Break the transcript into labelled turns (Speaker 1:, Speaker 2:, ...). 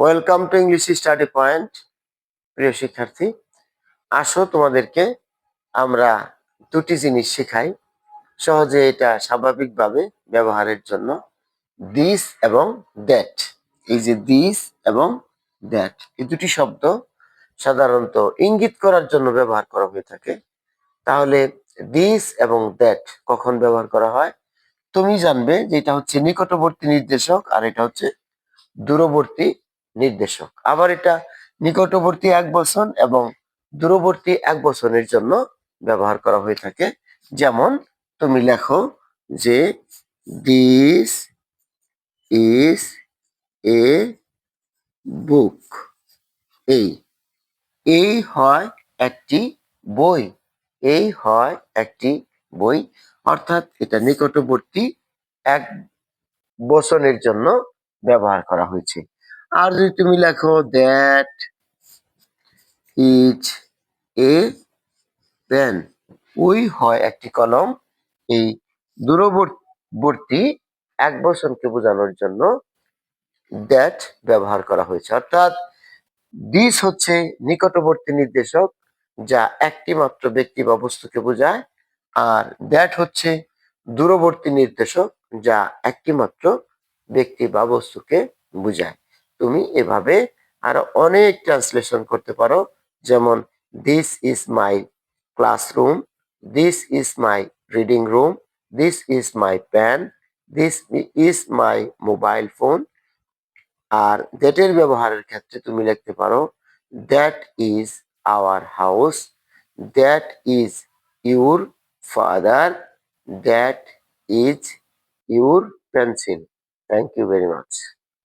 Speaker 1: Welcome to English study point. প্রিয় শিক্ষার্থী, আসো তোমাদেরকে আমরা দুটি জিনিস শেখাই সহজে, এটা স্বাভাবিকভাবে ব্যবহারের জন্য। দিস এবং দ্যাট। এই যে দিস এবং দ্যাট, এই দুটি শব্দ সাধারণত ইঙ্গিত করার জন্য ব্যবহার করা হয়ে থাকে। তাহলে দিস এবং দ্যাট কখন ব্যবহার করা হয় তুমি জানবে যে এটা হচ্ছে নিকটবর্তী নির্দেশক আর এটা হচ্ছে দূরবর্তী নির্দেশক। আবার এটা নিকটবর্তী এক বচন এবং দূরবর্তী এক বচনের জন্য ব্যবহার করা হয়ে থাকে। যেমন তুমি লেখো যে দিস ইজ এ বুক। এই এই হয় একটি বই। এই হয় একটি বই, অর্থাৎ এটা নিকটবর্তী এক বচনের জন্য ব্যবহার করা হয়েছে। আর যদি তুমি লেখো দ্যাট ইজ এ পেন, ওই হয় একটি কলম। এই দূরবর্তী এক বচনকে বোঝানোর জন্য দ্যাট ব্যবহার করা হয়েছে। অর্থাৎ দিস হচ্ছে নিকটবর্তী নির্দেশক যা একটি মাত্র ব্যক্তি বা বস্তুকে বোঝায়, আর দ্যাট হচ্ছে দূরবর্তী নির্দেশক যা একটি মাত্র ব্যক্তি বা বস্তুকে বোঝায়। তুমি এভাবে আরো অনেক ট্রান্সলেশন করতে পারো, যেমন this is my classroom, this is my reading room, this is my pen, this is my mobile phone. আর দ্যাটের ব্যবহারের ক্ষেত্রে তুমি লিখতে পারো that is our house, that is your father, that is your pencil. Thank you very much.